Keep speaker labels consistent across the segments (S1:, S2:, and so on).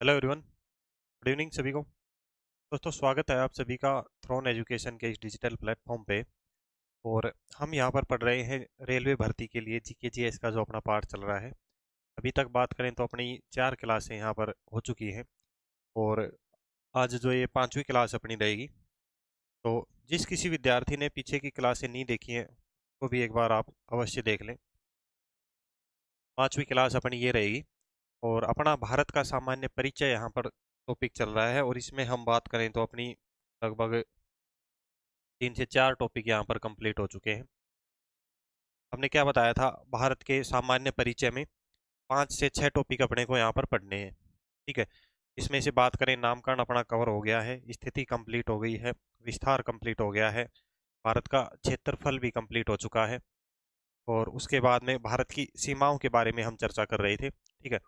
S1: Hello everyone. Good evening सभी को। दोस्तों, स्वागत है आप सभी का थ्रोन एजुकेशन के इस डिजिटल प्लेटफॉर्म पे। और हम यहाँ पर पढ़ रहे हैं रेलवे भर्ती के लिए जीके जीएस का जो अपना पार्ट चल रहा है। अभी तक बात करें तो अपनी 4 क्लासें यहाँ पर हो चुकी हैं। और आज जो ये 5वीं क्लास अपनी रहेगी। तो जिस किसी विद्यार्थी ने पीछे की क्लासें नहीं देखी हैं तो भी एक बार आप अवश्य देख लें। 5वीं क्लास अपनी ये रहेगी। और अपना भारत का सामान्य परिचय यहाँ पर टॉपिक चल रहा है। और इसमें हम बात करें तो अपनी लगभग 3 से 4 टॉपिक यहाँ पर कंप्लीट हो चुके हैं। हमने क्या बताया था, भारत के सामान्य परिचय में 5 से 6 टॉपिक अपने को यहाँ पर पढ़ने हैं। ठीक है। इसमें से बात करें, नामकरण अपना कवर हो गया है, स्थिति कंप्लीट हो गई है, विस्तार कंप्लीट हो गया है, भारत का क्षेत्रफल भी कंप्लीट हो चुका है। और उसके बाद में भारत की सीमाओं के बारे में हम चर्चा कर रहे थे। ठीक है।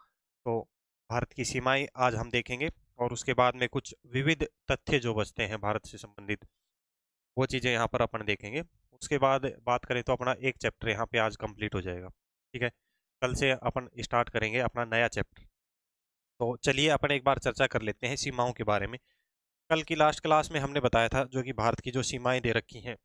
S1: तो भारत की सीमाएं आज हम देखेंगे। और उसके बाद में कुछ विविध तथ्य जो बचते हैं भारत से संबंधित, वो चीज़ें यहाँ पर अपन देखेंगे। उसके बाद बात करें तो अपना एक चैप्टर यहाँ पे आज कंप्लीट हो जाएगा। ठीक है। कल से अपन स्टार्ट करेंगे अपना नया चैप्टर। तो चलिए अपन एक बार चर्चा कर लेते हैं सीमाओं के बारे में। कल की लास्ट क्लास में हमने बताया था जो कि भारत की जो सीमाएं दे रखी हैं।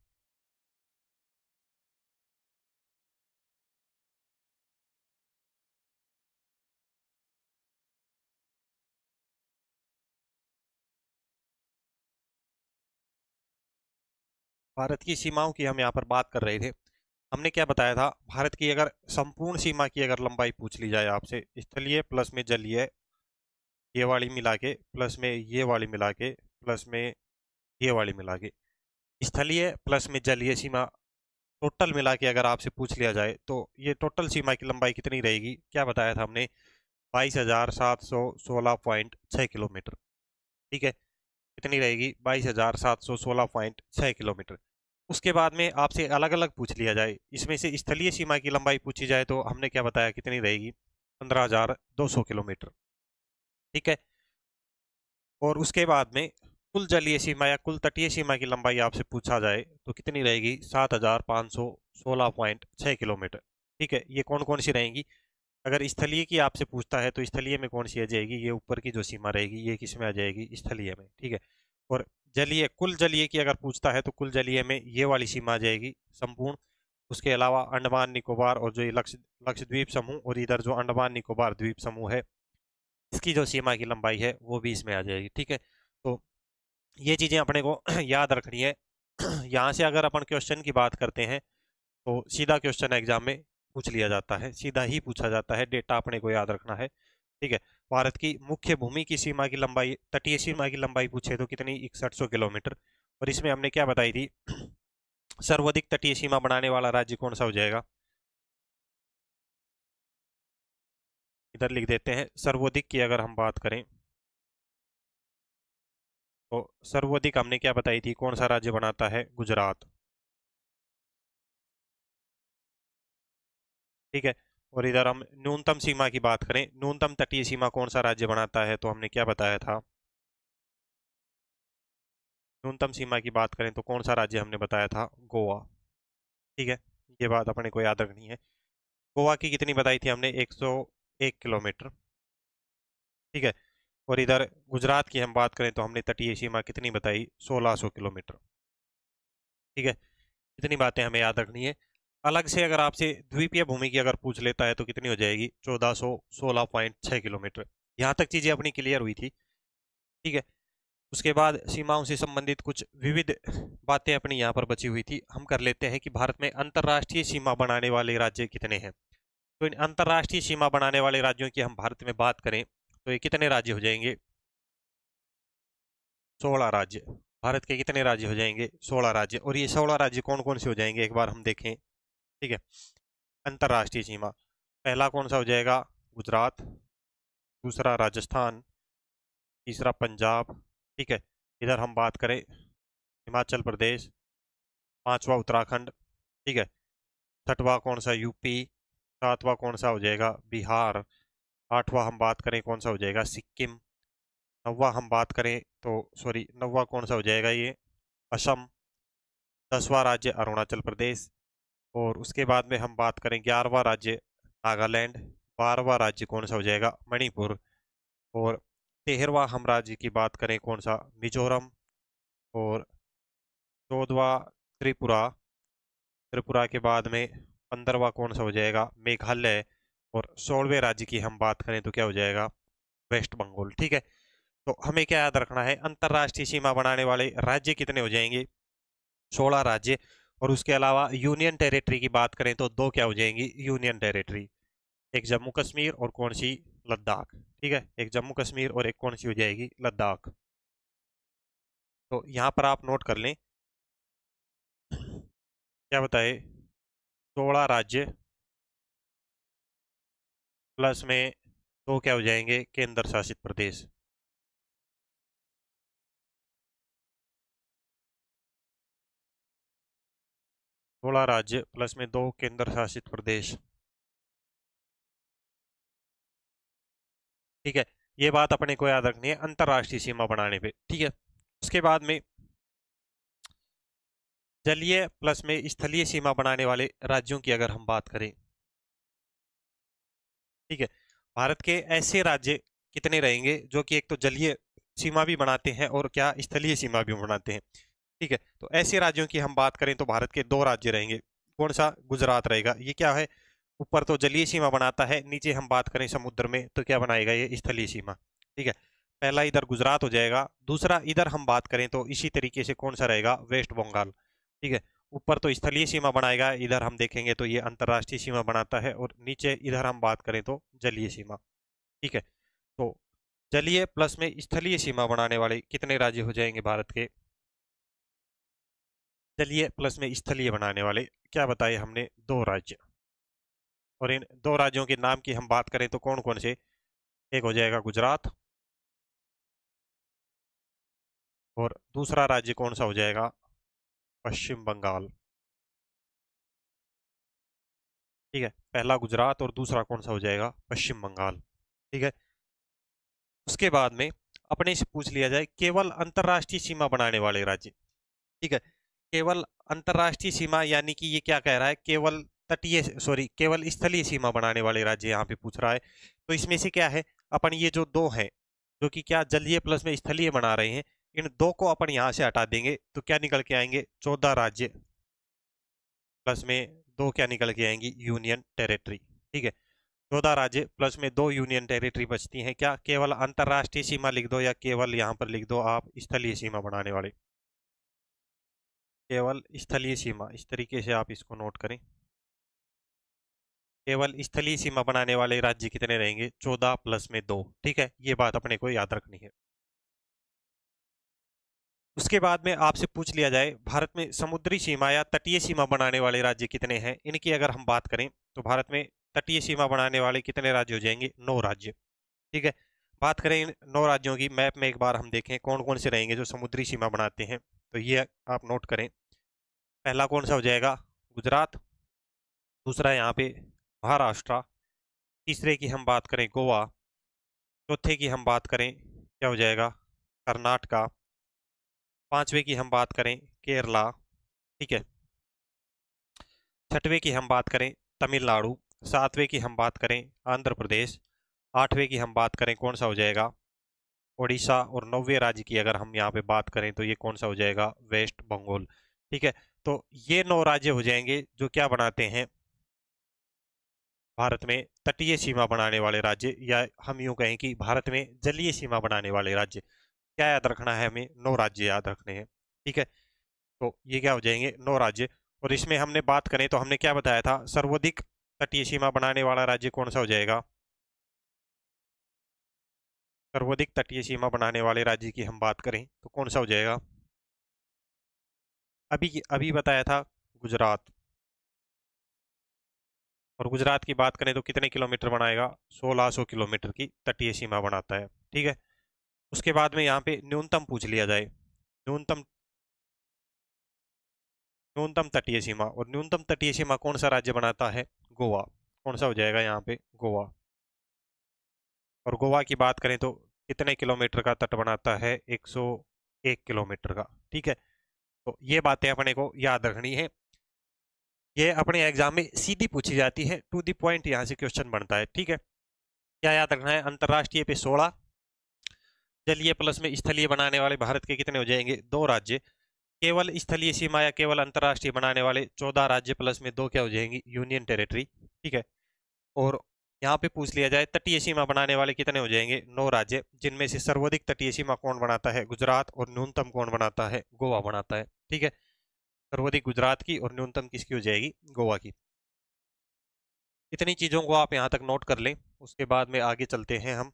S1: भारत की सीमाओं की हम यहाँ पर बात कर रहे थे। हमने क्या बताया था, भारत की अगर संपूर्ण सीमा की अगर लंबाई पूछ ली जाए आपसे, स्थलीय प्लस में जलीय, ये वाली मिला के प्लस में ये वाली मिला के प्लस में ये वाली मिला के, स्थलीय प्लस में जलीय सीमा टोटल मिला के अगर आपसे पूछ लिया जाए तो ये टोटल सीमा की लंबाई कितनी रहेगी, क्या बताया था हमने? 22,716.6 किलोमीटर। ठीक है। कितनी रहेगी? 22,716.6 किलोमीटर। उसके बाद में आपसे अलग अलग पूछ लिया जाए, इसमें से स्थलीय सीमा की लंबाई पूछी जाए तो हमने क्या बताया कितनी रहेगी? 15,200 किलोमीटर। ठीक है। और उसके बाद में कुल जलीय सीमा या कुल तटीय सीमा की लंबाई आपसे पूछा जाए तो कितनी रहेगी? 7,516.6 किलोमीटर। ठीक है। ये कौन कौन सी रहेंगी? अगर स्थलीय की आपसे पूछता है तो स्थलीय में कौन सी आ जाएगी? ये ऊपर की जो सीमा रहेगी ये किस में आ जाएगी? स्थलीय में। ठीक है। और जलीय, कुल जलीय की अगर पूछता है तो कुल जलीय में ये वाली सीमा आ जाएगी संपूर्ण। उसके अलावा अंडमान निकोबार और जो ये लक्षद्वीप समूह और इधर जो अंडमान निकोबार द्वीप समूह है, इसकी जो सीमा की लंबाई है वो भी इसमें आ जाएगी। ठीक है। तो ये चीज़ें अपने को याद रखनी है। यहाँ से अगर अपन क्वेश्चन की बात करते हैं तो सीधा क्वेश्चन एग्जाम में पूछ लिया जाता है, सीधा ही पूछा जाता है, डेटा अपने को याद रखना है। ठीक है। भारत की मुख्य भूमि की सीमा की लंबाई, तटीय सीमा की लंबाई पूछे तो कितनी? 6100 किलोमीटर। और इसमें हमने क्या बताई थी, सर्वाधिक तटीय सीमा बनाने वाला राज्य कौन सा हो जाएगा? इधर लिख देते हैं, सर्वाधिक की अगर हम बात करें तो सर्वाधिक हमने क्या बताई थी, कौन सा राज्य बनाता है? गुजरात। ठीक है। और इधर हम न्यूनतम सीमा की बात करें, न्यूनतम तटीय सीमा कौन सा राज्य बनाता है, तो हमने क्या बताया था? न्यूनतम सीमा की बात करें तो कौन सा राज्य हमने बताया था? गोवा। ठीक है। ये बात अपने को याद रखनी है। गोवा की कितनी बताई थी हमने? 101 किलोमीटर। ठीक है। और इधर गुजरात की हम बात करें तो हमने तटीय सीमा कितनी बताई? 1600 किलोमीटर। ठीक है। इतनी बातें हमें याद रखनी है। अलग से अगर आपसे द्वीपीय भूमि की अगर पूछ लेता है तो कितनी हो जाएगी? 1416.6 किलोमीटर। यहाँ तक चीजें अपनी क्लियर हुई थी। ठीक है। उसके बाद सीमाओं से संबंधित कुछ विविध बातें अपनी यहाँ पर बची हुई थी, हम कर लेते हैं कि भारत में अंतर्राष्ट्रीय सीमा बनाने वाले राज्य कितने हैं। तो इन अंतर्राष्ट्रीय सीमा बनाने वाले राज्यों की हम भारत में बात करें तो ये कितने राज्य हो जाएंगे? 16 राज्य। भारत के कितने राज्य हो जाएंगे? 16 राज्य। और ये 16 राज्य कौन कौन से हो जाएंगे एक बार हम देखें। ठीक है। अंतर्राष्ट्रीय सीमा, पहला कौन सा हो जाएगा? गुजरात। दूसरा राजस्थान। तीसरा पंजाब। ठीक है। इधर हम बात करें हिमाचल प्रदेश। पांचवा उत्तराखंड। ठीक है। छठवां कौन सा? यूपी। सातवां कौन सा हो जाएगा? बिहार। आठवां हम बात करें कौन सा हो जाएगा? सिक्किम। नौवां हम बात करें तो सॉरी, नौवां कौन सा हो जाएगा? ये असम। 10वां राज्य अरुणाचल प्रदेश। और उसके बाद में हम बात करें 11वां राज्य नागालैंड। 12वां राज्य कौन सा हो जाएगा? मणिपुर। और 13वां हम राज्य की बात करें कौन सा, मिजोरम। और 14वां त्रिपुरा। त्रिपुरा के बाद में 15वां कौन सा हो जाएगा, मेघालय। और 16वें राज्य की हम बात करें तो क्या हो जाएगा, वेस्ट बंगाल। ठीक है, तो हमें क्या याद रखना है, अंतरराष्ट्रीय सीमा बनाने वाले राज्य कितने हो जाएंगे, 16 राज्य। और उसके अलावा यूनियन टेरिटरी की बात करें तो दो क्या हो जाएंगी, यूनियन टेरिटरी। एक जम्मू कश्मीर और कौन सी, लद्दाख। ठीक है, एक जम्मू कश्मीर और एक कौन सी हो जाएगी, लद्दाख। तो यहाँ पर आप नोट कर लें, क्या बताए, 16 राज्य प्लस में दो क्या हो जाएंगे, केंद्र शासित प्रदेश। सोलह राज्य प्लस में दो केंद्र शासित प्रदेश। ठीक है, ये बात अपने को याद रखनी है अंतरराष्ट्रीय सीमा बनाने पे। ठीक है, उसके बाद में जलीय प्लस में स्थलीय सीमा बनाने वाले राज्यों की अगर हम बात करें, ठीक है, भारत के ऐसे राज्य कितने रहेंगे जो कि एक तो जलीय सीमा भी बनाते हैं और क्या, स्थलीय सीमा भी बनाते हैं। ठीक है, तो ऐसे राज्यों की हम बात करें तो भारत के दो राज्य रहेंगे। कौन सा, गुजरात रहेगा। ये क्या है, ऊपर तो जलीय सीमा बनाता है, नीचे हम बात करें समुद्र में तो क्या बनाएगा, ये स्थलीय सीमा। ठीक है, पहला इधर गुजरात हो जाएगा, दूसरा इधर हम बात करें तो इसी तरीके से कौन सा रहेगा, वेस्ट बंगाल। ठीक है, ऊपर तो स्थलीय सीमा बनाएगा, इधर हम देखेंगे तो ये अंतर्राष्ट्रीय सीमा बनाता है, और नीचे इधर हम बात करें तो जलीय सीमा। ठीक है, तो जलीय प्लस में स्थलीय सीमा बनाने वाले कितने राज्य हो जाएंगे भारत के, जलीय प्लस में स्थलीय बनाने वाले क्या बताए हमने, दो राज्य। और इन दो राज्यों के नाम की हम बात करें तो कौन कौन से, एक हो जाएगा गुजरात, और दूसरा राज्य कौन सा हो जाएगा, पश्चिम बंगाल। ठीक है, पहला गुजरात और दूसरा कौन सा हो जाएगा, पश्चिम बंगाल। ठीक है, उसके बाद में अपने से पूछ लिया जाए केवल अंतरराष्ट्रीय सीमा बनाने वाले राज्य। ठीक है, केवल अंतरराष्ट्रीय सीमा यानी कि ये क्या कह रहा है, केवल तटीय, सॉरी, केवल स्थलीय सीमा बनाने वाले राज्य यहाँ पे पूछ रहा है। तो इसमें से क्या है, अपन ये जो दो हैं जो कि क्या जलीय प्लस में स्थलीय बना रहे हैं, इन दो को अपन यहाँ से हटा देंगे तो क्या निकल के आएंगे, 14 राज्य प्लस में दो क्या निकल के आएंगी, यूनियन टेरिटरी। ठीक है, 14 राज्य प्लस में दो यूनियन टेरिटरी बचती हैं, क्या केवल अंतरराष्ट्रीय सीमा लिख दो या केवल यहाँ पर लिख दो आप स्थलीय सीमा बनाने वाले, केवल स्थलीय सीमा, इस तरीके से आप इसको नोट करें। केवल स्थलीय सीमा बनाने वाले राज्य कितने रहेंगे, 14 प्लस में दो। ठीक है, ये बात अपने को याद रखनी है। उसके बाद में आपसे पूछ लिया जाए भारत में समुद्री सीमा या तटीय सीमा बनाने वाले राज्य कितने हैं, इनकी अगर हम बात करें तो भारत में तटीय सीमा बनाने वाले कितने राज्य हो जाएंगे, 9 राज्य। ठीक है, बात करें इन 9 राज्यों की, मैप में एक बार हम देखें कौन कौन से रहेंगे जो समुद्री सीमा बनाते हैं, तो ये आप नोट करें। पहला कौन सा हो जाएगा, गुजरात। दूसरा यहाँ पे महाराष्ट्र। तीसरे की हम बात करें गोवा। चौथे की हम बात करें क्या हो जाएगा, कर्नाटका। पांचवे की हम बात करें केरला। ठीक है, छठवें की हम बात करें तमिलनाडु। सातवें की हम बात करें आंध्र प्रदेश। आठवें की हम बात करें कौन सा हो जाएगा, उड़ीसा। और नौवें राज्य की अगर हम यहाँ पे बात करें तो ये कौन सा हो जाएगा, वेस्ट बंगाल। ठीक है, तो ये 9 राज्य हो जाएंगे जो क्या बनाते हैं, भारत में तटीय सीमा बनाने वाले राज्य, या हम यूं कहें कि भारत में जलीय सीमा बनाने वाले राज्य। क्या याद रखना है हमें, 9 राज्य याद रखने हैं। ठीक है, तो ये क्या हो जाएंगे, 9 राज्य। और इसमें हमने बात करें तो हमने क्या बताया था, सर्वाधिक तटीय सीमा बनाने वाला राज्य कौन सा हो जाएगा, सर्वाधिक तटीय सीमा बनाने वाले राज्य की हम बात करें तो कौन सा हो जाएगा, अभी अभी बताया था गुजरात। और गुजरात की बात करें तो कितने किलोमीटर बनाएगा, 1600 किलोमीटर की तटीय सीमा बनाता है। ठीक है, उसके बाद में यहाँ पे न्यूनतम पूछ लिया जाए, न्यूनतम, न्यूनतम तटीय सीमा। और न्यूनतम तटीय सीमा कौन सा राज्य बनाता है, गोवा। कौन सा हो जाएगा यहाँ पे, गोवा। और गोवा की बात करें तो कितने किलोमीटर का तट बनाता है, 101 किलोमीटर का। ठीक है, तो ये बातें अपने को याद रखनी है, ये अपने एग्जाम में सीधी पूछी जाती है, टू द पॉइंट यहाँ से क्वेश्चन बनता है। ठीक है, क्या याद रखना है, अंतर्राष्ट्रीय पे 16, जलीय प्लस में स्थलीय बनाने वाले भारत के कितने हो जाएंगे? 2 राज्य। केवल स्थलीय सीमा या केवल अंतर्राष्ट्रीय बनाने वाले 14 राज्य प्लस में 2 क्या हो जाएंगी? Union territory. ठीक है। और यहाँ पे पूछ लिया जाए तटीय सीमा बनाने वाले कितने हो जाएंगे? 9 राज्य, जिनमें से सर्वाधिक तटीय सीमा कौन बनाता है? गुजरात। और न्यूनतम कौन बनाता है? गोवा बनाता है। ठीक है। सर्वाधिक गुजरात की और न्यूनतम किसकी हो जाएगी? गोवा की। इतनी चीजों को आप यहाँ तक नोट कर लें, उसके बाद में आगे चलते हैं हम।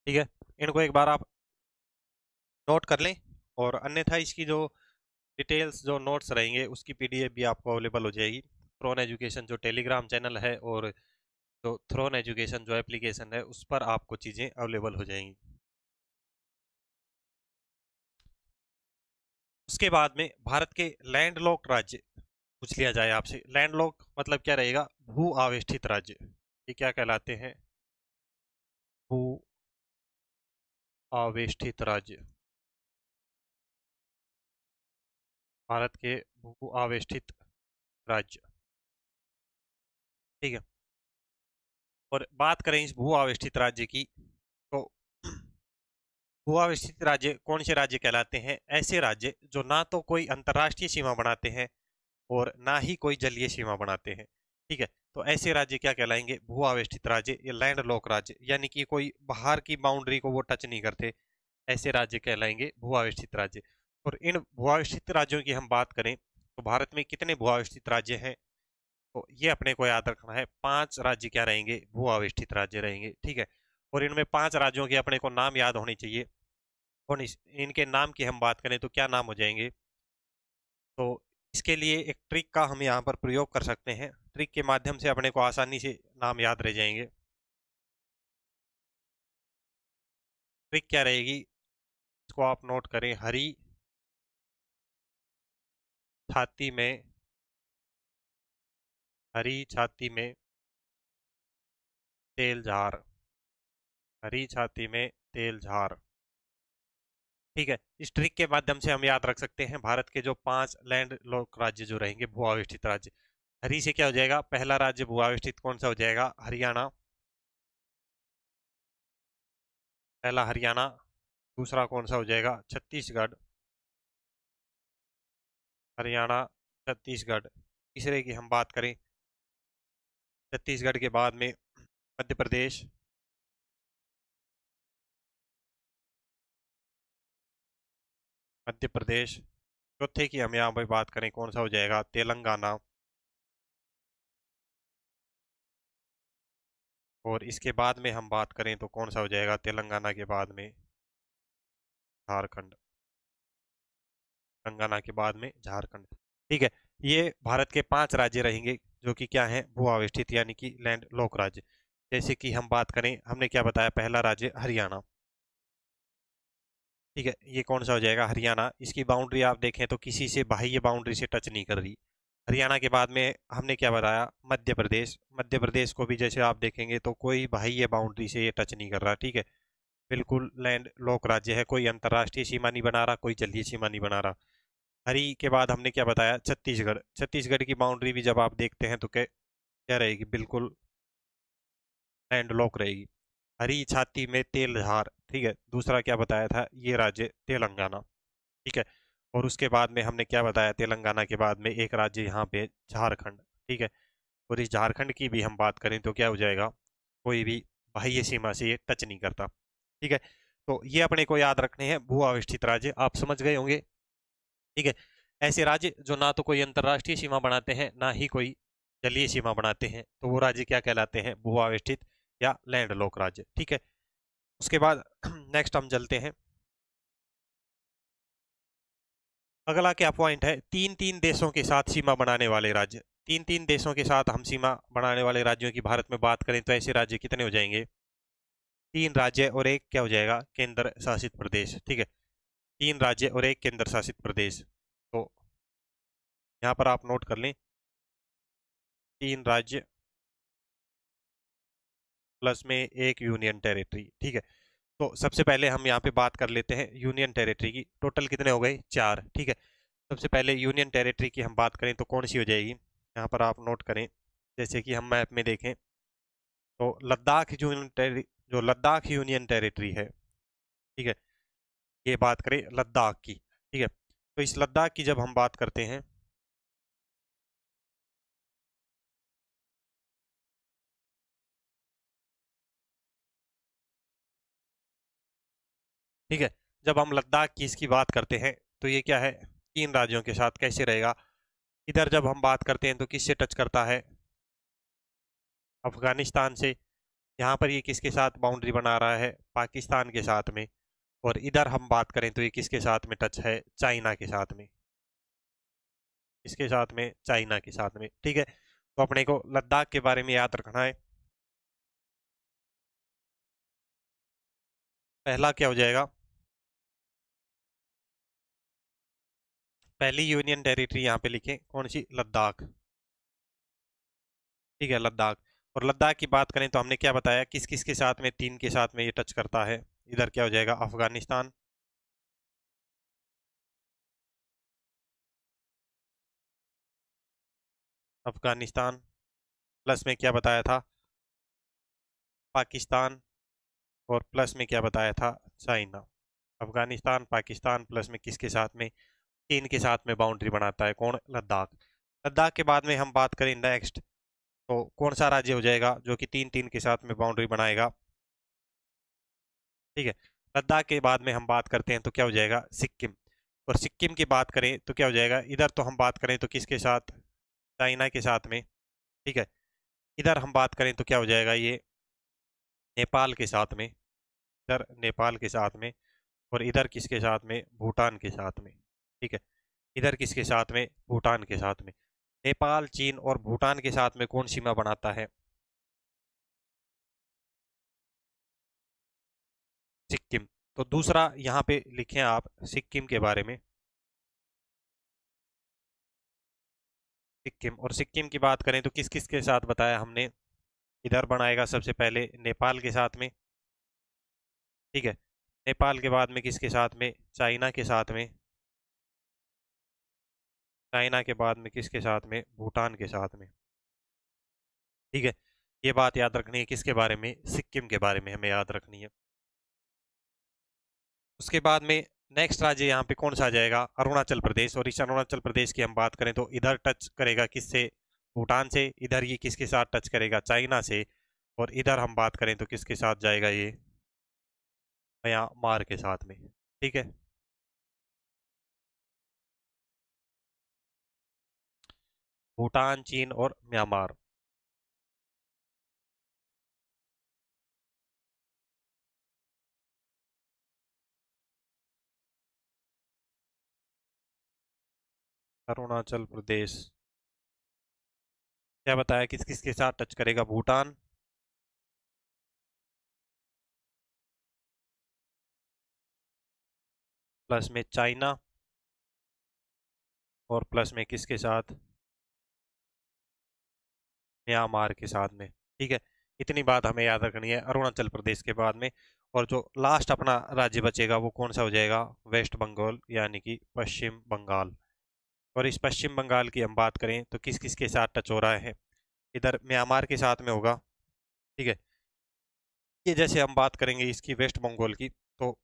S1: ठीक है। इनको एक बार आप नोट कर लें, और अन्यथा इसकी जो डिटेल्स, जो नोट्स रहेंगे, उसकी पीडीएफ भी आपको अवेलेबल हो जाएगी। थ्रोन एजुकेशन जो टेलीग्राम चैनल है, और जो थ्रोन एजुकेशन जो एप्लीकेशन है, उस पर आपको चीज़ें अवेलेबल हो जाएंगी। उसके बाद में भारत के लैंडलॉक्ड राज्य पूछ लिया जाए आपसे। लैंडलॉक मतलब क्या रहेगा? भू आवेष्टित राज्य। ये क्या कहलाते हैं? भू आवेष्टित राज्य। भारत के भू आवेष्टित राज्य। ठीक है। और बात करें इस भू आवेष्टित राज्य की, तो भू आवेष्टित राज्य कौन से राज्य कहलाते हैं? ऐसे राज्य जो ना तो कोई अंतर्राष्ट्रीय सीमा बनाते हैं और ना ही कोई जलीय सीमा बनाते हैं। ठीक है। तो ऐसे राज्य क्या कहलाएंगे? भू आवेष्टित राज्य या लैंड लॉक राज्य, यानी कि कोई बाहर की बाउंड्री को वो टच नहीं करते, ऐसे राज्य कहलाएंगे भू आवेष्टित राज्य। और इन भू आवेष्टित राज्यों की हम बात करें तो भारत में कितने भू आवेष्टित राज्य हैं? तो ये अपने को याद रखना है, 5 राज्य क्या रहेंगे? भू आवेष्टित राज्य रहेंगे। ठीक है। और इनमें 5 राज्यों के अपने को नाम याद होने चाहिए। और इनके नाम की हम बात करें तो क्या नाम हो जाएंगे? तो इसके लिए एक ट्रिक का हम यहाँ पर प्रयोग कर सकते हैं। ट्रिक के माध्यम से अपने को आसानी से नाम याद रह जाएंगे। ट्रिक क्या रहेगी, इसको आप नोट करें। हरी छाती में, हरी छाती में तेल झार। हरी छाती में तेल झार। ठीक है। इस ट्रिक के माध्यम से हम याद रख सकते हैं भारत के जो 5 लैंड लॉक राज्य जो रहेंगे, भू आवेष्टित राज्य। हरी से क्या हो जाएगा? पहला राज्य भू आवेष्टित कौन सा हो जाएगा? हरियाणा। पहला हरियाणा। दूसरा कौन सा हो जाएगा? छत्तीसगढ़। हरियाणा, छत्तीसगढ़। तीसरे की हम बात करें, छत्तीसगढ़ के बाद में मध्य प्रदेश। मध्य प्रदेश। चौथे की हम यहाँ पर बात करें, कौन सा हो जाएगा? तेलंगाना। और इसके बाद में हम बात करें तो कौन सा हो जाएगा? तेलंगाना के बाद में झारखंड। तेलंगाना के बाद में झारखंड। ठीक है। ये भारत के 5 राज्य रहेंगे जो कि क्या हैं? भू आवेष्टित यानी कि लैंड लॉक राज्य। जैसे कि हम बात करें, हमने क्या बताया? पहला राज्य हरियाणा। ठीक है। ये कौन सा हो जाएगा? हरियाणा। इसकी बाउंड्री आप देखें तो किसी से बाह्य बाउंड्री से टच नहीं कर रही। हरियाणा के बाद में हमने क्या बताया? मध्य प्रदेश। मध्य प्रदेश को भी जैसे आप देखेंगे तो कोई बाह्य बाउंड्री से ये टच नहीं कर रहा। ठीक है। बिल्कुल लैंड लॉक राज्य है, कोई अंतर्राष्ट्रीय सीमा नहीं बना रहा, कोई जलीय सीमा नहीं बना रहा। हरी के बाद हमने क्या बताया? छत्तीसगढ़। छत्तीसगढ़ की बाउंड्री भी जब आप देखते हैं तो क्या क्या रहेगी? बिल्कुल लैंड लॉक रहेगी। हरी छाती में तेल झार। ठीक है। दूसरा क्या बताया था? ये राज्य तेलंगाना। ठीक है। और उसके बाद में हमने क्या बताया? तेलंगाना के बाद में एक राज्य यहाँ पे झारखंड। ठीक है। और इस झारखंड की भी हम बात करें तो क्या हो जाएगा? कोई भी बाह्य सीमा से ये टच नहीं करता। ठीक है। तो ये अपने को याद रखने हैं भू आविष्ठित राज्य, आप समझ गए होंगे। ठीक है। ऐसे राज्य जो ना तो कोई अंतर्राष्ट्रीय सीमा बनाते हैं, ना ही कोई जलीय सीमा बनाते हैं, तो वो राज्य क्या कहलाते हैं? भू आविष्ठित या लैंड लॉक राज्य। ठीक है। उसके बाद नेक्स्ट हम चलते हैं। अगला क्या पॉइंट है? 3-3 देशों के साथ सीमा बनाने वाले राज्य। 3-3 देशों के साथ हम सीमा बनाने वाले राज्यों की भारत में बात करें तो ऐसे राज्य कितने हो जाएंगे? 3 राज्य और एक क्या हो जाएगा? केंद्र शासित प्रदेश। ठीक है। 3 राज्य और एक केंद्र शासित प्रदेश। तो यहाँ पर आप नोट कर लें, 3 राज्य प्लस में एक यूनियन टेरिटरी। ठीक है, तो सबसे पहले हम यहाँ पे बात कर लेते हैं यूनियन टेरिटरी की। टोटल कितने हो गए? 4। ठीक है, सबसे पहले यूनियन टेरिटरी की हम बात करें तो कौन सी हो जाएगी, यहाँ पर आप नोट करें। जैसे कि हम मैप में देखें तो जो लद्दाख यूनियन टेरिटरी है, ठीक है, ये बात करें लद्दाख की। ठीक है, तो इस लद्दाख की जब हम बात करते हैं, ठीक है, जब हम लद्दाख की इसकी बात करते हैं तो ये क्या है, 3 राज्यों के साथ कैसे रहेगा। इधर जब हम बात करते हैं तो किससे टच करता है? अफगानिस्तान से। यहाँ पर ये किसके साथ बाउंड्री बना रहा है? पाकिस्तान के साथ में। और इधर हम बात करें तो ये किसके साथ में टच है? चाइना के साथ में। इसके साथ में, चाइना के साथ में। ठीक है, तो अपने को लद्दाख के बारे में याद रखना है। पहला क्या हो जाएगा? पहली यूनियन टेरिटरी यहाँ पे लिखें कौन सी? लद्दाख। ठीक है, लद्दाख। और लद्दाख की बात करें तो हमने क्या बताया, किस किस के साथ में? 3 के साथ में ये टच करता है। इधर क्या हो जाएगा? अफगानिस्तान। अफगानिस्तान प्लस में क्या बताया था? पाकिस्तान। और प्लस में क्या बताया था? चाइना। अफगानिस्तान पाकिस्तान प्लस में किसके साथ में? 3 के साथ में बाउंड्री बनाता है कौन? लद्दाख। लद्दाख के बाद में हम बात करें नेक्स्ट, तो कौन सा राज्य हो जाएगा जो कि 3-3 के साथ में बाउंड्री बनाएगा? ठीक है, लद्दाख के बाद में हम बात करते हैं तो क्या हो जाएगा? सिक्किम। और सिक्किम की बात करें तो क्या हो जाएगा? इधर तो हम बात करें तो किसके साथ? चाइना के साथ में। ठीक है, इधर हम बात करें तो क्या हो जाएगा? ये नेपाल के साथ में। इधर नेपाल के साथ में। और इधर किसके साथ में? भूटान के साथ में। ठीक है, इधर किसके साथ में? भूटान के साथ में। नेपाल, चीन और भूटान के साथ में कौन सीमा बनाता है? सिक्किम। तो दूसरा यहाँ पे लिखें आप सिक्किम के बारे में। सिक्किम, और सिक्किम की बात करें तो किस किस के साथ बताया हमने? इधर बनाएगा सबसे पहले नेपाल के साथ में। ठीक है, नेपाल के बाद में किसके साथ में? चाइना के साथ में। चाइना के बाद में किसके साथ में? भूटान के साथ में। ठीक है, ये बात याद रखनी है किसके बारे में? सिक्किम के बारे में हमें याद रखनी है। उसके बाद में नेक्स्ट राज्य यहाँ पे कौन सा आ जाएगा? अरुणाचल प्रदेश। और इस अरुणाचल प्रदेश की हम बात करें तो इधर टच करेगा किससे? भूटान से। इधर ये किसके साथ टच करेगा? चाइना से। और इधर हम बात करें तो किसके साथ जाएगा? ये म्यांमार के साथ में। ठीक है, भूटान, चीन और म्यांमार। अरुणाचल प्रदेश क्या बताया किस किस के साथ टच करेगा? भूटान प्लस में चाइना और प्लस में किसके साथ? म्यांमार के साथ में। ठीक है, इतनी बात हमें याद रखनी है अरुणाचल प्रदेश के बाद में। और जो लास्ट अपना राज्य बचेगा वो कौन सा हो जाएगा? वेस्ट बंगाल, यानी कि पश्चिम बंगाल। और इस पश्चिम बंगाल की हम बात करें तो किस किस के साथ टच हो रहा है? इधर म्यांमार के साथ में होगा। ठीक है, ये जैसे हम बात करेंगे इसकी वेस्ट बंगाल की, तो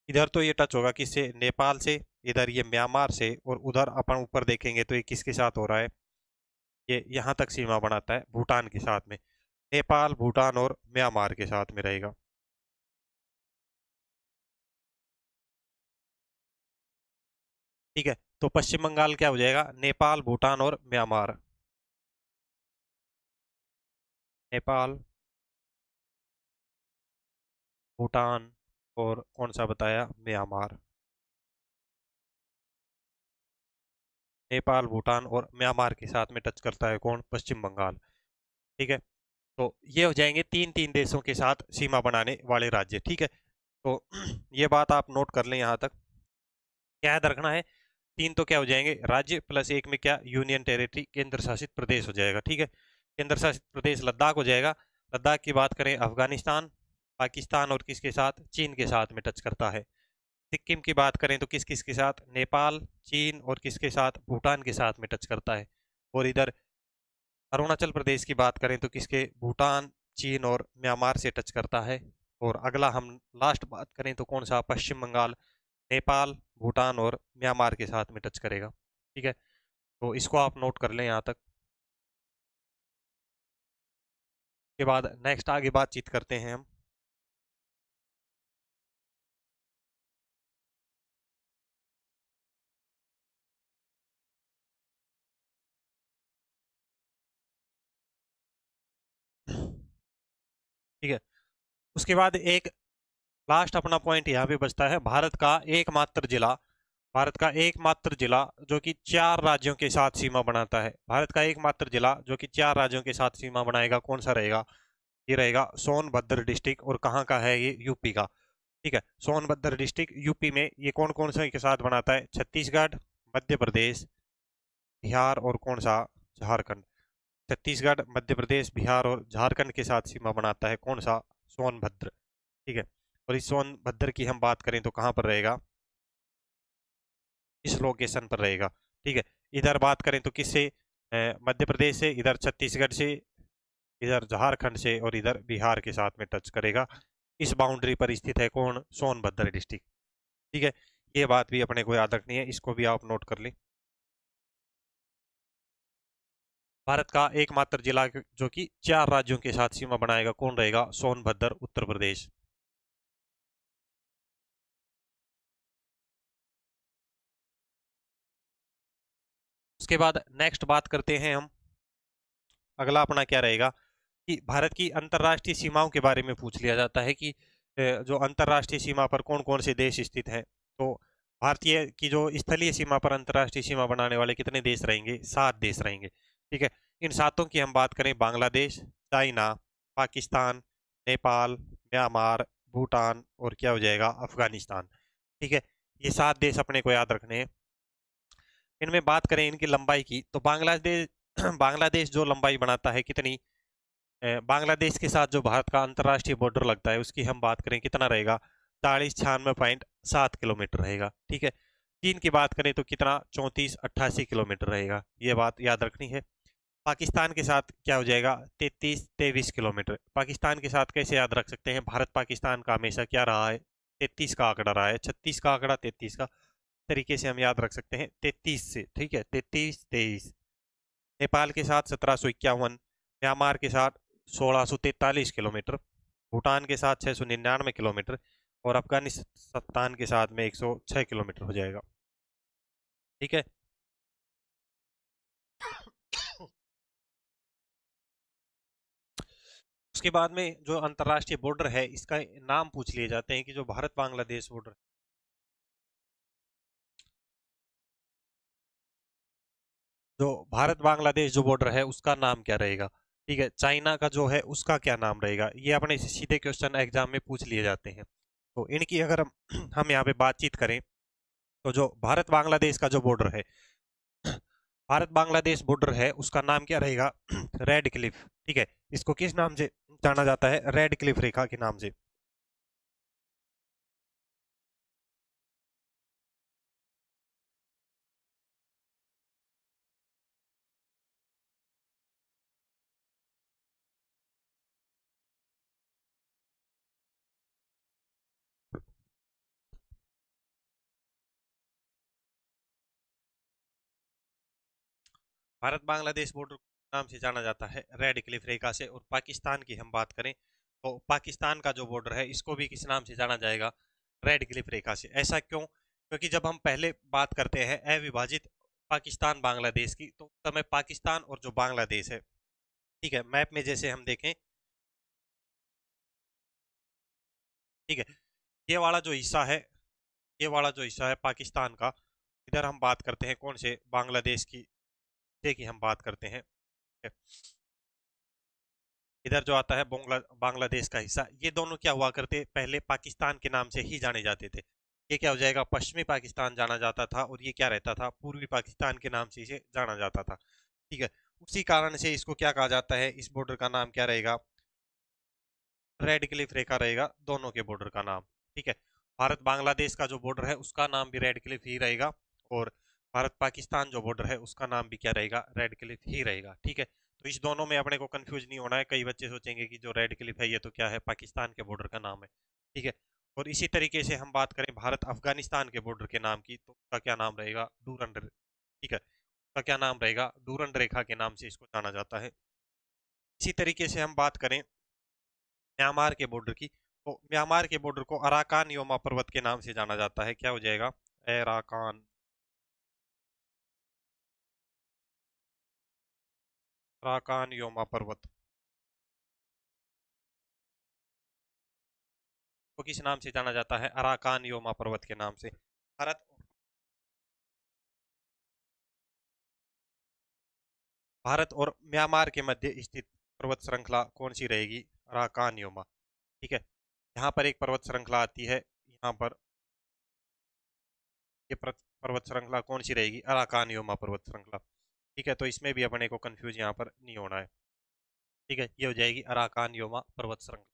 S1: इधर तो ये टच होगा किससे? नेपाल से। इधर ये म्यांमार से। और उधर अपन ऊपर देखेंगे तो ये किसके साथ हो रहा है? ये यहाँ तक सीमा बनाता है भूटान के साथ में। नेपाल, भूटान और म्यांमार के साथ में रहेगा। ठीक है, तो पश्चिम बंगाल क्या हो जाएगा? नेपाल, भूटान और म्यांमार। नेपाल, भूटान और कौन सा बताया? म्यांमार। नेपाल, भूटान और म्यांमार के साथ में टच करता है कौन? पश्चिम बंगाल। ठीक है, तो ये हो जाएंगे 3-3 देशों के साथ सीमा बनाने वाले राज्य। ठीक है, तो ये बात आप नोट कर लें यहाँ तक। क्या याद रखना है? 3 तो क्या हो जाएंगे? राज्य, प्लस एक में क्या? यूनियन टेरिटरी, केंद्र शासित प्रदेश हो जाएगा। ठीक है, केंद्र शासित प्रदेश लद्दाख हो जाएगा। लद्दाख की बात करें अफगानिस्तान, पाकिस्तान और किसके साथ, चीन के साथ में टच करता है। सिक्किम की बात करें तो किस किस के साथ, नेपाल, चीन और किसके साथ, भूटान के साथ में टच करता है। और इधर अरुणाचल प्रदेश की बात करें तो किसके, भूटान, चीन और म्यांमार से टच करता है। और अगला हम लास्ट बात करें तो कौन सा, पश्चिम बंगाल, नेपाल, भूटान और म्यांमार के साथ में टच करेगा। ठीक है, तो इसको आप नोट कर लें यहाँ तक। के बाद नेक्स्ट आगे बातचीत करते हैं हम। ठीक है, उसके बाद एक लास्ट अपना पॉइंट यहाँ पे बचता है, भारत का एकमात्र जिला, भारत का एकमात्र जिला जो कि 4 राज्यों के साथ सीमा बनाता है। भारत का एकमात्र जिला जो कि 4 राज्यों के साथ सीमा बनाएगा, कौन सा रहेगा, ये रहेगा सोनभद्र डिस्ट्रिक्ट। और कहाँ का है ये, यूपी का। ठीक है, सोनभद्र डिस्ट्रिक्ट यूपी में, ये कौन कौन से के साथ बनाता है, छत्तीसगढ़, मध्य प्रदेश, बिहार और कौन सा, झारखंड। छत्तीसगढ़, मध्य प्रदेश, बिहार और झारखंड के साथ सीमा बनाता है कौन सा, सोनभद्र। ठीक है, और इस सोनभद्र की हम बात करें तो कहाँ पर रहेगा, इस लोकेशन पर रहेगा। ठीक है, इधर बात करें तो किससे, मध्य प्रदेश से, इधर छत्तीसगढ़ से, इधर झारखंड से और इधर बिहार के साथ में टच करेगा। इस बाउंड्री पर स्थित है कौन, सोनभद्र डिस्ट्रिक्ट। ठीक है, ये बात भी अपने को याद रखनी है, इसको भी आप नोट कर लें। भारत का एकमात्र जिला जो कि 4 राज्यों के साथ सीमा बनाएगा, कौन रहेगा, सोनभद्र, उत्तर प्रदेश। उसके बाद नेक्स्ट बात करते हैं हम, अगला अपना क्या रहेगा कि भारत की अंतर्राष्ट्रीय सीमाओं के बारे में पूछ लिया जाता है कि जो अंतर्राष्ट्रीय सीमा पर कौन कौन से देश स्थित हैं। तो भारतीय की जो स्थलीय सीमा पर अंतर्राष्ट्रीय सीमा बनाने वाले कितने देश रहेंगे, 7 देश रहेंगे। ठीक है, इन सातों की हम बात करें, बांग्लादेश, चाइना, पाकिस्तान, नेपाल, म्यांमार, भूटान और क्या हो जाएगा, अफगानिस्तान। ठीक है, ये 7 देश अपने को याद रखने हैं। इनमें बात करें इनकी लंबाई की तो बांग्लादेश बांग्लादेश जो लंबाई बनाता है कितनी, बांग्लादेश के साथ जो भारत का अंतर्राष्ट्रीय बॉर्डर लगता है उसकी हम बात करें कितना रहेगा, 40-96.7 किलोमीटर रहेगा। ठीक है, चीन की बात करें तो कितना, 34-88 किलोमीटर रहेगा, ये बात याद रखनी है। पाकिस्तान के साथ क्या हो जाएगा, 33-23 किलोमीटर। पाकिस्तान के साथ कैसे याद रख सकते हैं, भारत पाकिस्तान का हमेशा क्या रहा है, 33 का आंकड़ा रहा है, 36 का आंकड़ा 33 का तरीके से हम याद रख सकते हैं 33 से। ठीक है, 33-23। नेपाल के साथ 1751, म्यांमार के साथ 1643 किलोमीटर, भूटान के साथ 699 किलोमीटर और अफगानिस्तान के साथ में 106 किलोमीटर हो जाएगा। ठीक है, उसके बाद में जो अंतर्राष्ट्रीय बॉर्डर है इसका नाम पूछ लिए जाते हैं कि जो भारत बांग्लादेश बॉर्डर, जो भारत बांग्लादेश जो बॉर्डर है उसका नाम क्या रहेगा। ठीक है, चाइना का जो है उसका क्या नाम रहेगा, ये अपने सीधे क्वेश्चन एग्जाम में पूछ लिए जाते हैं। तो इनकी अगर हम हम यहाँ पे बातचीत करें तो जो भारत बांग्लादेश का जो बॉर्डर है, भारत बांग्लादेश बॉर्डर है उसका नाम क्या रहेगा, रेड क्लिफ। ठीक है, इसको किस नाम से जाना जाता है, रेड क्लिफ रेखा के नाम से। भारत बांग्लादेश बॉर्डर नाम से जाना जाता है रेड क्लिफ रेखा से। और पाकिस्तान की हम बात करें तो पाकिस्तान का जो बॉर्डर है इसको भी किस नाम से जाना जाएगा, रेड क्लिफ रेखा से। ऐसा क्यों, क्योंकि जब हम पहले बात करते हैं अविभाजित पाकिस्तान बांग्लादेश की तो उस समय पाकिस्तान और जो बांग्लादेश है, ठीक है, मैप में जैसे हम देखें, ठीक है, ये वाला जो हिस्सा है, ये वाला जो हिस्सा है पाकिस्तान का, इधर हम बात करते हैं कौन से, बांग्लादेश की, की हम बात करते हैं। इधर जो आता है बांग्लादेश का हिस्सा, ये दोनों क्या हुआ करते, पहले पाकिस्तान के नाम से ही जाने जाते थे। ये क्या हो जाएगा, पश्चिमी पाकिस्तान जाना जाता था और ये क्या रहता था, पूर्वी पाकिस्तान के नाम से इसे जाना जाता था। ठीक है, उसी कारण से इसको क्या कहा जाता है, इस बॉर्डर का नाम क्या रहेगा, रेड क्लिफ रेखा रहेगा दोनों के बॉर्डर का नाम। ठीक है, भारत बांग्लादेश का जो बॉर्डर है उसका नाम भी रेड क्लिफ ही रहेगा, और भारत पाकिस्तान जो बॉर्डर है उसका नाम भी क्या रहेगा, रेड क्लिफ ही रहेगा। ठीक है, तो इस दोनों में अपने को कंफ्यूज नहीं होना है। कई बच्चे सोचेंगे कि जो रेड क्लिफ है ये तो क्या है, पाकिस्तान के बॉर्डर का नाम है। ठीक है, और इसी तरीके से हम बात करें भारत अफगानिस्तान के बॉर्डर के नाम की, तो उसका क्या नाम रहेगा, डूरंड। ठीक है, उसका क्या नाम रहेगा, डूरंड रेखा के नाम से इसको जाना जाता है। इसी तरीके से हम बात करें म्यांमार के बॉर्डर की, तो म्यांमार के बॉर्डर को अराकान योमा पर्वत के नाम से जाना जाता है। क्या हो जाएगा, अराकान, अराकान योमा पर्वत को किस नाम से जाना जाता है, अराकान योमा पर्वत के नाम से। भारत भारत और म्यांमार के मध्य स्थित पर्वत श्रृंखला कौन सी रहेगी, अराकान योमा। ठीक है, यहाँ पर एक पर्वत श्रृंखला आती है, यहाँ पर ये पर्वत श्रृंखला कौन सी रहेगी, अराकान योमा पर्वत श्रृंखला। ठीक है, तो इसमें भी अपने को कंफ्यूज यहाँ पर नहीं होना है। ठीक है, ये हो जाएगी अराकान योमा पर्वत श्रृंखला।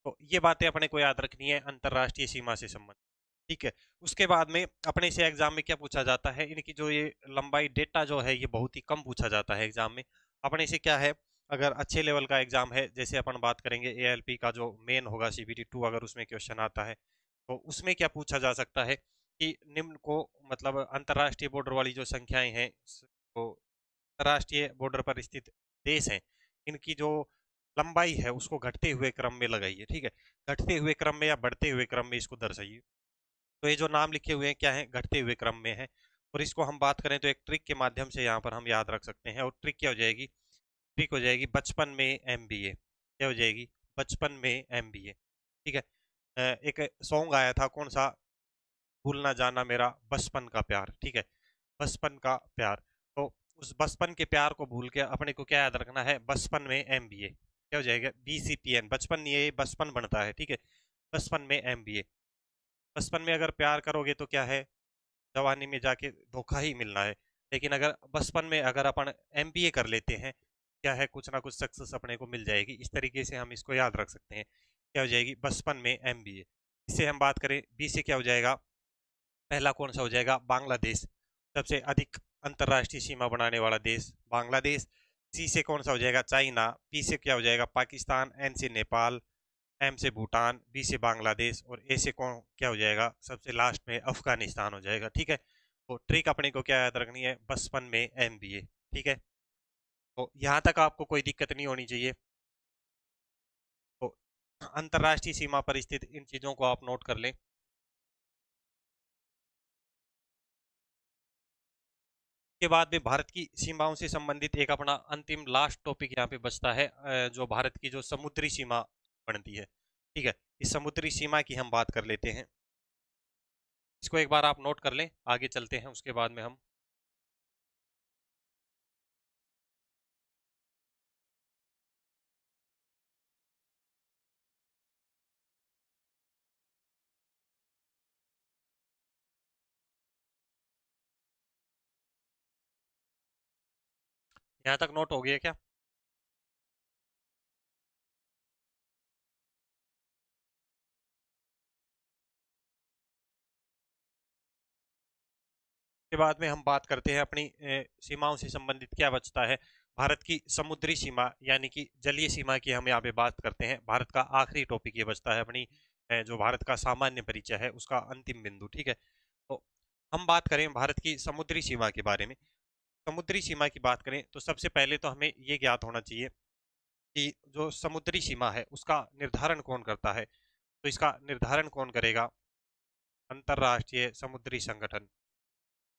S1: तो ये बातें अपने को याद रखनी है अंतरराष्ट्रीय सीमा से संबंधित। ठीक है, उसके बाद में अपने से एग्जाम में क्या पूछा जाता है, इनकी जो ये लंबाई डेटा जो है ये बहुत ही कम पूछा जाता है एग्जाम में। अपने से क्या है, अगर अच्छे लेवल का एग्जाम है, जैसे अपन बात करेंगे एएलपी का जो मेन होगा CBT 2, अगर उसमें क्वेश्चन आता है तो उसमें क्या पूछा जा सकता है कि निम्न को, मतलब अंतरराष्ट्रीय बॉर्डर वाली जो संख्याएं हैं, तो अंतरराष्ट्रीय बॉर्डर पर स्थित देश हैं, इनकी जो लंबाई है उसको घटते हुए क्रम में लगाइए। ठीक है, घटते हुए क्रम में या बढ़ते हुए क्रम में इसको दर्शाइए। तो ये जो नाम लिखे हुए हैं क्या है, घटते हुए क्रम में है। और इसको हम बात करें तो एक ट्रिक के माध्यम से यहाँ पर हम याद रख सकते हैं, और ट्रिक क्या हो जाएगी, ट्रिक हो जाएगी बचपन में MBA। क्या हो जाएगी, बचपन में MBA। ठीक है, एक सॉन्ग आया था, कौन सा, भूल ना जाना मेरा बचपन का प्यार। ठीक है, बचपन का प्यार, तो उस बचपन के प्यार को भूल के अपने को क्या याद रखना है, बचपन में MBA। क्या हो जाएगा, BCPN, बचपन नहीं है ये बचपन बनता है। ठीक है, बचपन में MBA। बचपन में अगर प्यार करोगे तो क्या है, जवानी में जाके धोखा ही मिलना है। लेकिन अगर बचपन में अगर अपन MBA कर लेते हैं, क्या है, कुछ ना कुछ सक्सेस अपने को मिल जाएगी। इस तरीके से हम इसको याद रख सकते हैं। क्या हो जाएगी, बचपन में MBA। इससे हम बात करें बी से, क्या हो जाएगा, पहला कौन सा हो जाएगा, बांग्लादेश, सबसे अधिक अंतर्राष्ट्रीय सीमा बनाने वाला देश बांग्लादेश। सी से कौन सा हो जाएगा, चाइना। पी से क्या हो जाएगा, पाकिस्तान। एन से नेपाल। एम से भूटान। बी से बांग्लादेश। और ए से कौन क्या हो जाएगा, सबसे लास्ट में अफगानिस्तान हो जाएगा। ठीक है, तो ट्रिक अपने को क्या याद रखनी है, बचपन में MBA। ठीक है, तो यहाँ तक आपको कोई दिक्कत नहीं होनी चाहिए। तो अंतर्राष्ट्रीय सीमा पर स्थित इन चीजों को आप नोट कर लें। के बाद में भारत की सीमाओं से संबंधित एक अपना अंतिम लास्ट टॉपिक यहाँ पे बचता है, जो भारत की जो समुद्री सीमा बनती है। ठीक है, इस समुद्री सीमा की हम बात कर लेते हैं। इसको एक बार आप नोट कर लें, आगे चलते हैं उसके बाद में हम। यहाँ तक नोट हो गया क्या? के बाद में हम बात करते हैं अपनी सीमाओं से संबंधित क्या बचता है। भारत की समुद्री सीमा यानी कि जलीय सीमा की हम यहाँ पे बात करते हैं। भारत का आखिरी टॉपिक ये बचता है अपनी, जो भारत का सामान्य परिचय है उसका अंतिम बिंदु। ठीक है, तो हम बात करें भारत की समुद्री सीमा के बारे में। समुद्री सीमा की बात करें तो सबसे पहले तो हमें ये ज्ञात होना चाहिए कि जो समुद्री सीमा है उसका निर्धारण कौन करता है। तो इसका निर्धारण कौन करेगा, अंतरराष्ट्रीय समुद्री संगठन।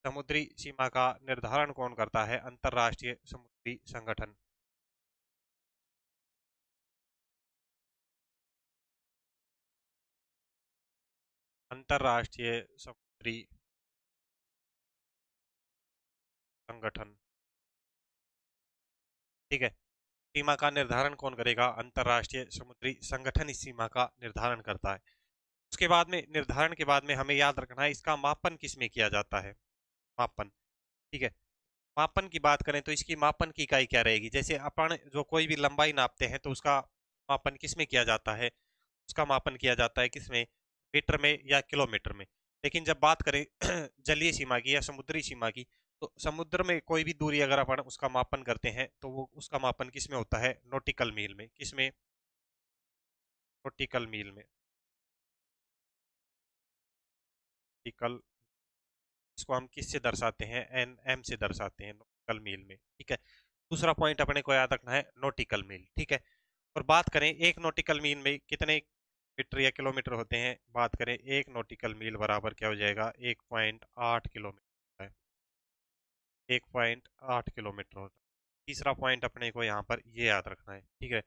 S1: समुद्री सीमा का निर्धारण कौन करता है, अंतरराष्ट्रीय समुद्री संगठन। अंतरराष्ट्रीय समुद्री संगठन। ठीक है, सीमा का निर्धारण कौन करेगा, अंतरराष्ट्रीय समुद्री संगठन इस सीमा का निर्धारण करता है। उसके बाद में, निर्धारण के बाद में हमें याद रखना है इसका मापन किस में किया जाता है, मापन। ठीक है, मापन की बात करें तो इसकी मापन की इकाई क्या रहेगी, जैसे अपन जो कोई भी लंबाई नापते हैं तो उसका मापन किस में किया जाता है, उसका मापन किया जाता है किस में, मीटर में या किलोमीटर में। लेकिन जब बात करें जलीय सीमा की या समुद्री सीमा की, तो समुद्र में कोई भी दूरी अगर अपन उसका मापन करते हैं तो वो उसका मापन किस में होता है, नॉटिकल मील में। किस में, नॉटिकल मील में। नॉटिकल, इसको हम किस से दर्शाते हैं, एन एम से दर्शाते हैं, नॉटिकल मील में। ठीक है, दूसरा पॉइंट अपने को याद रखना है, नॉटिकल मील। ठीक है, और बात करें एक नॉटिकल मील में कितने मीटर या किलोमीटर होते हैं, बात करें एक नॉटिकल मील बराबर क्या हो जाएगा, 1.8 किलोमीटर है। 1.8 किलोमीटर होता है। तीसरा पॉइंट अपने को यहाँ पर ये याद रखना है। ठीक है,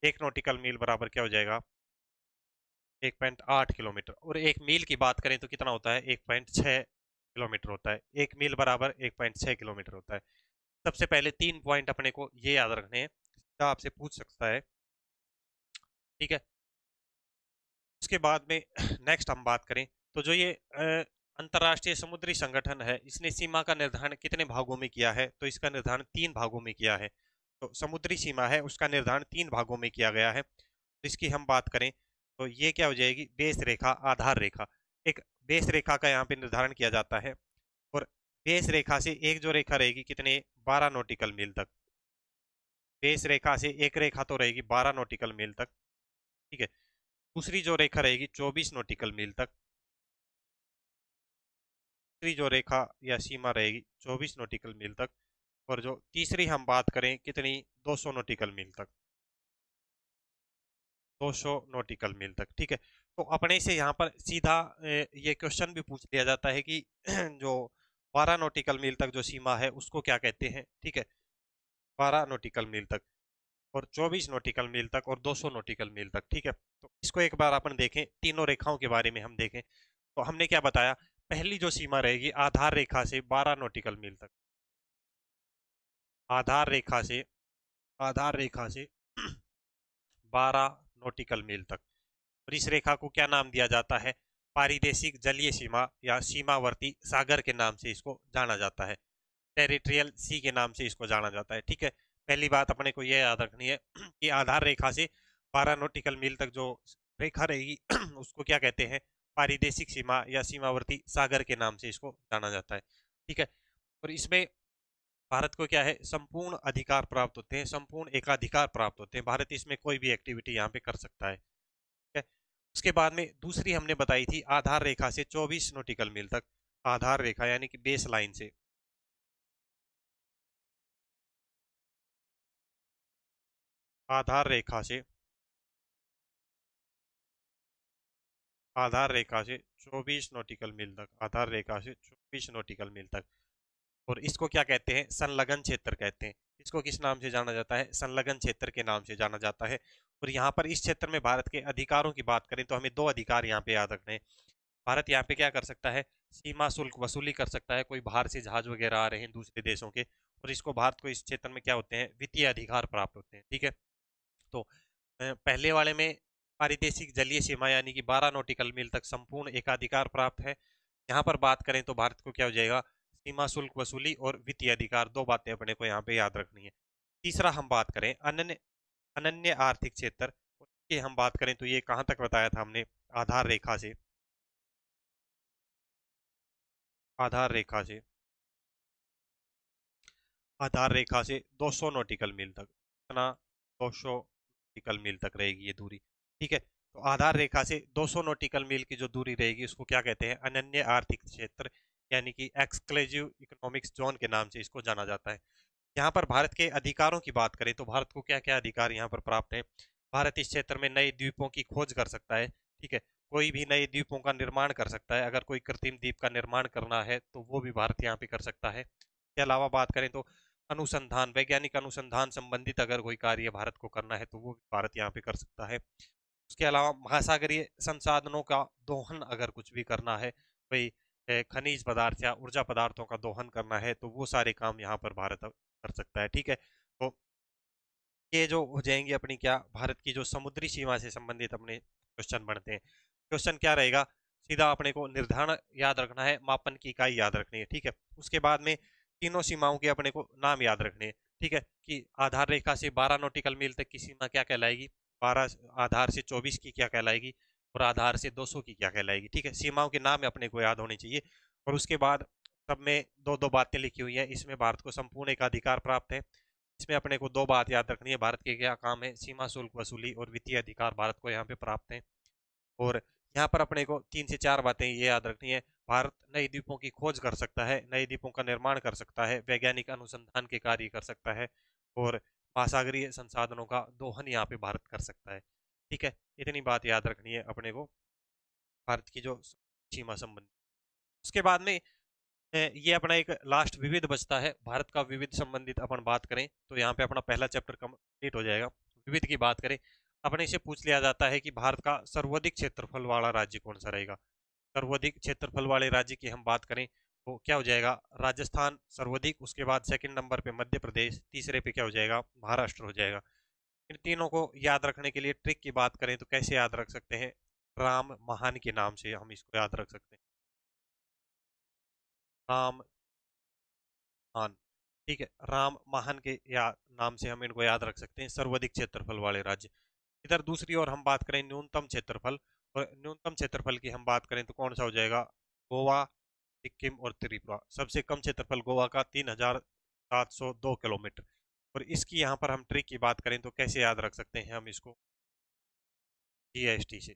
S1: एक नॉटिकल मील बराबर क्या हो जाएगा, 1.8 किलोमीटर। और एक मील की बात करें तो कितना होता है, 1.6 किलोमीटर होता है। एक मील बराबर 1.6 किलोमीटर होता है। सबसे पहले 3 पॉइंट अपने को ये याद रखने हैं, सीधा आपसे पूछ सकता है। ठीक है, उसके बाद में नेक्स्ट हम बात करें तो जो ये अंतर्राष्ट्रीय समुद्री संगठन है, इसने सीमा का निर्धारण कितने भागों में किया है, तो इसका निर्धारण 3 भागों में किया है। तो समुद्री सीमा है उसका निर्धारण 3 भागों में किया गया है। तो इसकी हम बात करें तो ये क्या हो जाएगी, बेस रेखा, आधार रेखा। एक बेस रेखा का यहाँ पे निर्धारण किया जाता है, और बेस रेखा से एक जो रेखा रहेगी कितने, 12 नॉटिकल मील तक। बेस रेखा से एक रेखा तो रहेगी 12 नॉटिकल मील तक। ठीक है, दूसरी जो रेखा रहेगी 24 नॉटिकल मील तक। दूसरी जो रेखा या सीमा रहेगी 24 नॉटिकल मील तक। और जो तीसरी हम बात करें कितनी, 200 नॉटिकल मील तक। 200 नॉटिकल मील तक। ठीक है, तो अपने से यहाँ पर सीधा ये क्वेश्चन भी पूछ लिया जाता है कि जो 12 नॉटिकल मील तक जो सीमा है उसको क्या कहते हैं। ठीक है, 12 नॉटिकल मील तक, और 24 नॉटिकल मील तक, और 200 नॉटिकल मील तक। ठीक है, तो इसको एक बार अपन देखें, तीनों रेखाओं के बारे में हम देखें तो हमने क्या बताया, पहली जो सीमा रहेगी आधार रेखा से 12 नॉटिकल मील तक। आधार रेखा से, आधार रेखा से 12 नॉटिकल मील तक। और इस रेखा को क्या नाम दिया जाता है, पारिदेशिक जलीय सीमा या सीमावर्ती सागर के नाम से इसको जाना जाता है। टेरिटोरियल सी के नाम से इसको जाना जाता है। ठीक है, पहली बात अपने को यह याद रखनी है कि आधार रेखा से 12 नॉटिकल मील तक जो रेखा रहेगी उसको क्या कहते हैं, पारिदेशिक सीमा या सीमावर्ती सागर के नाम से इसको जाना जाता है। ठीक है, और इसमें भारत को क्या है, संपूर्ण अधिकार प्राप्त होते हैं, संपूर्ण एकाधिकार प्राप्त होते हैं। भारत इसमें कोई भी एक्टिविटी यहाँ पे कर सकता है। ठीक है, उसके बाद में दूसरी हमने बताई थी आधार रेखा से 24 नॉटिकल मील तक। आधार रेखा यानी कि बेस लाइन से, आधार रेखा से, आधार रेखा से 24 नॉटिकल मील तक, आधार रेखा से 24 नॉटिकल मील तक। और इसको क्या कहते हैं, संलग्न क्षेत्र कहते हैं। इसको किस नाम से जाना जाता है, संलग्न क्षेत्र के नाम से जाना जाता है। और यहाँ पर इस क्षेत्र में भारत के अधिकारों की बात करें तो हमें दो अधिकार यहाँ पे याद रखने हैं। भारत यहाँ पे क्या कर सकता है, सीमा शुल्क वसूली कर सकता है, कोई बाहर से जहाज वगैरह आ रहे हैं दूसरे देशों के, और इसको भारत को इस क्षेत्र में क्या होते हैं, वित्तीय अधिकार प्राप्त होते हैं। ठीक है, तो पहले वाले में पारिदेशिक जलीय सीमा यानी कि 12 नॉटिकल मील तक संपूर्ण एकाधिकार प्राप्त है। यहाँ पर बात करें तो भारत को क्या हो जाएगा, सीमा शुल्क वसूली और वित्तीय अधिकार, दो बातें अपने को यहाँ पे याद रखनी है। तीसरा हम बात करें अनन्य, अनन्य आर्थिक क्षेत्र की हम बात करें तो ये कहाँ तक बताया था हमने, आधार रेखा से, आधार रेखा से, आधार रेखा से 200 नॉटिकल मील तक। इतना 200 नॉटिकल मील तक रहेगी ये दूरी। ठीक है, तो आधार रेखा से 200 नॉटिकल मील की जो दूरी रहेगी उसको क्या कहते हैं, अनन्य आर्थिक क्षेत्र यानी कि एक्सक्लूसिव इकोनॉमिक्स जोन के नाम से इसको जाना जाता है। यहाँ पर भारत के अधिकारों की बात करें तो भारत को क्या क्या अधिकार यहाँ पर प्राप्त है, भारत इस क्षेत्र में नए द्वीपों की खोज कर सकता है। ठीक है, कोई भी नए द्वीपों का निर्माण कर सकता है, अगर कोई कृत्रिम द्वीप का निर्माण करना है तो वो भी भारत यहाँ पे कर सकता है। इसके अलावा बात करें तो अनुसंधान, वैज्ञानिक अनुसंधान संबंधित अगर कोई कार्य भारत को करना है तो वो भी भारत यहाँ पे कर सकता है। उसके अलावा महासागरीय संसाधनों का दोहन अगर कुछ भी करना है, कोई खनिज पदार्थ या ऊर्जा पदार्थों का दोहन करना है तो वो सारे काम यहाँ पर भारत कर सकता है। ठीक है, तो ये जो हो जाएंगे अपनी क्या, भारत की जो समुद्री सीमा से संबंधित अपने क्वेश्चन बनते हैं। क्वेश्चन क्या रहेगा, सीधा अपने को निर्धारण याद रखना है, मापन की इकाई याद रखनी है। ठीक है, उसके बाद में तीनों सीमाओं के अपने को नाम याद रखने हैं। ठीक है, कि आधार रेखा से 12 नॉटिकल मील तक की सीमा क्या कहलाएगी, 12 आधार से 24 की क्या कहलाएगी और आधार से 200 की क्या कहलाएगी। ठीक है, सीमाओं के नाम अपने को याद होने चाहिए। और उसके बाद सब में दो दो बातें लिखी हुई हैं। इसमें भारत को संपूर्ण एकाधिकार प्राप्त है। इसमें अपने को दो बात याद रखनी है, भारत के क्या काम है, सीमा शुल्क वसूली और वित्तीय अधिकार भारत को यहाँ पे प्राप्त है। और यहाँ पर अपने को 3 से 4 बातें ये याद रखनी है। भारत नए द्वीपों की खोज कर सकता है, नए द्वीपों का निर्माण कर सकता है, वैज्ञानिक अनुसंधान के कार्य कर सकता है और महासागरीय संसाधनों का दोहन यहाँ पे भारत कर सकता है। ठीक है, इतनी बात याद रखनी है अपने को भारत की जो सीमा संबंधी। उसके बाद में ये अपना एक लास्ट विविध बचता है। भारत का विविध संबंधित अपन बात करें तो यहाँ पे अपना पहला चैप्टर कंप्लीट हो जाएगा। विविध की बात करें, अपने से पूछ लिया जाता है कि भारत का सर्वाधिक क्षेत्रफल वाला राज्य कौन सा रहेगा। सर्वाधिक क्षेत्रफल वाले राज्य की हम बात करें तो क्या हो जाएगा, राजस्थान सर्वाधिक, उसके बाद सेकंड नंबर पे मध्य प्रदेश, तीसरे पे क्या हो जाएगा, महाराष्ट्र हो जाएगा। इन तीनों को याद रखने के लिए ट्रिक की बात करें तो कैसे याद रख सकते हैं, राम महान के नाम से हम इसको याद रख सकते हैं, राम महान। ठीक है, राम महान के या नाम से हम इनको याद रख सकते हैं, सर्वाधिक क्षेत्रफल वाले राज्य। इधर दूसरी ओर हम बात करें न्यूनतम क्षेत्रफल, और न्यूनतम क्षेत्रफल की हम बात करें तो कौन सा हो जाएगा, गोवा, सिक्किम और त्रिपुरा। सबसे कम क्षेत्रफल गोवा का 3702 किलोमीटर। और इसकी यहाँ पर हम ट्रिक की बात करें तो कैसे याद रख सकते हैं हम इसको, जीएसटी से।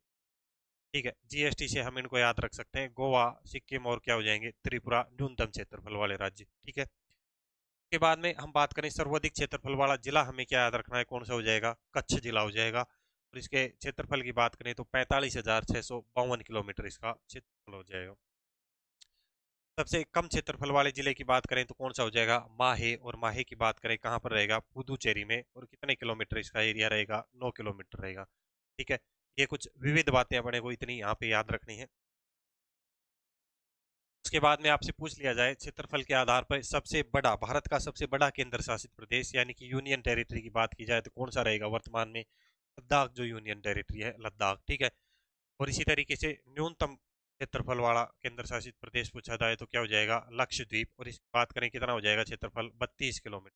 S1: ठीक है, जीएसटी से हम इनको याद रख सकते हैं, गोवा, सिक्किम और क्या हो जाएंगे, त्रिपुरा, न्यूनतम क्षेत्रफल वाले राज्य। ठीक है, के बाद में हम बात करें सर्वाधिक क्षेत्रफल वाला जिला, हमें क्या याद रखना है, कौन सा हो जाएगा, कच्छ जिला हो जाएगा। और इसके क्षेत्रफल की बात करें तो 45,652 किलोमीटर इसका क्षेत्रफल हो जाएगा। सबसे कम क्षेत्रफल वाले जिले की बात करें तो कौन सा हो जाएगा, माहे। और माहे की बात करें कहाँ पर रहेगा, पुदुचेरी में। और कितने किलोमीटर इसका एरिया रहेगा, 9 किलोमीटर रहेगा। ठीक है, ये कुछ विविध बातें अपने को इतनी यहाँ पे याद रखनी है। उसके बाद में आपसे पूछ लिया जाए क्षेत्रफल के आधार पर सबसे बड़ा, भारत का सबसे बड़ा केंद्र शासित प्रदेश यानी कि यूनियन टेरिटरी की बात की जाए तो कौन सा रहेगा, वर्तमान में लद्दाख जो यूनियन टेरिटरी है, लद्दाख। ठीक है, और इसी तरीके से न्यूनतम क्षेत्रफल वाला केंद्र शासित प्रदेश पूछा जाए तो क्या हो जाएगा, लक्षद्वीप। और इसकी बात करें कितना हो जाएगा क्षेत्रफल, 32 किलोमीटर।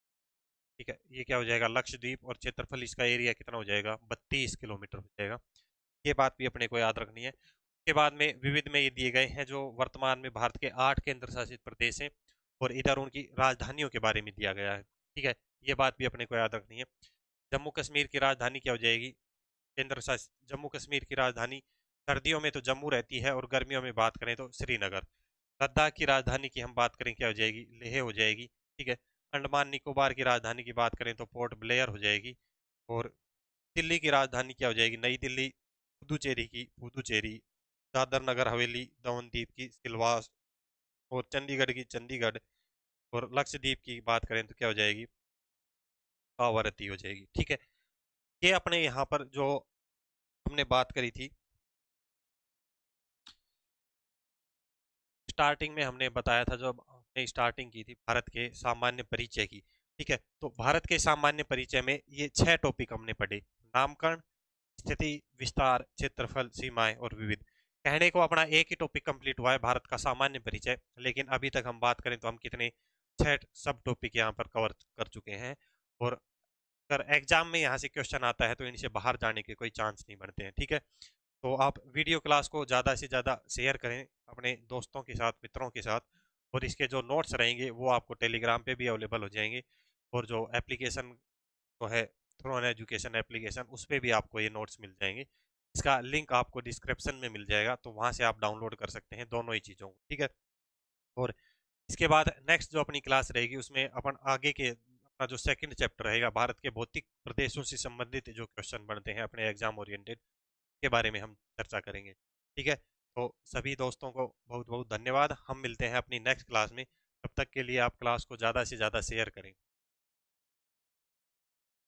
S1: ठीक है, ये क्या हो जाएगा, लक्षद्वीप। और क्षेत्रफल इसका एरिया कितना हो जाएगा, 32 किलोमीटर हो जाएगा। ये बात भी अपने को याद रखनी है। के बाद में विविध में ये दिए गए हैं जो वर्तमान में भारत के 8 केंद्र शासित प्रदेश हैं और इधर उनकी राजधानियों के बारे में दिया गया है। ठीक है, ये बात भी अपने को याद रखनी है। जम्मू कश्मीर की राजधानी क्या हो जाएगी, केंद्र शासित जम्मू कश्मीर की राजधानी, सर्दियों में तो जम्मू रहती है और गर्मियों में बात करें तो श्रीनगर। लद्दाख की राजधानी की हम बात करें क्या हो जाएगी, लेह हो जाएगी। ठीक है, अंडमान निकोबार की राजधानी की बात करें तो पोर्ट ब्लेयर हो जाएगी। और दिल्ली की राजधानी क्या हो जाएगी, नई दिल्ली। पुदुचेरी की पुदुचेरी, दादर नगर हवेली दमन दीप की सिलवास, और चंडीगढ़ की चंडीगढ़। और लक्षद्वीप की बात करें तो क्या हो जाएगी, कावारती हो जाएगी। ठीक है, ये अपने यहाँ पर जो हमने बात करी थी, स्टार्टिंग में हमने बताया था, जब हमने स्टार्टिंग की थी भारत के सामान्य परिचय की। ठीक है, तो भारत के सामान्य परिचय में ये 6 टॉपिक हमने पढ़े, नामकरण, स्थिति, विस्तार, क्षेत्रफल, सीमाएं और विविध। कहने को अपना एक ही टॉपिक कंप्लीट हुआ है, भारत का सामान्य परिचय, लेकिन अभी तक हम बात करें तो हम कितने 6 सब टॉपिक यहाँ पर कवर कर चुके हैं। और अगर एग्जाम में यहाँ से क्वेश्चन आता है तो इनसे बाहर जाने के कोई चांस नहीं बनते हैं। ठीक है, तो आप वीडियो क्लास को ज़्यादा से ज़्यादा शेयर करें अपने दोस्तों के साथ, मित्रों के साथ। और इसके जो नोट्स रहेंगे वो आपको टेलीग्राम पे भी अवेलेबल हो जाएंगे। और जो एप्लीकेशन तो है, थ्रो एजुकेशन एप्लीकेशन, उस पर भी आपको ये नोट्स मिल जाएंगे। इसका लिंक आपको डिस्क्रिप्शन में मिल जाएगा, तो वहाँ से आप डाउनलोड कर सकते हैं दोनों ही चीज़ों को। ठीक है, और इसके बाद नेक्स्ट जो अपनी क्लास रहेगी उसमें अपन आगे के अपना जो सेकंड चैप्टर रहेगा, भारत के भौतिक प्रदेशों से संबंधित जो क्वेश्चन बनते हैं अपने एग्जाम ओरिएंटेड, के बारे में हम चर्चा करेंगे। ठीक है, तो सभी दोस्तों को बहुत बहुत धन्यवाद। हम मिलते हैं अपनी नेक्स्ट क्लास में, तब तक के लिए आप क्लास को ज़्यादा से ज़्यादा शेयर करें।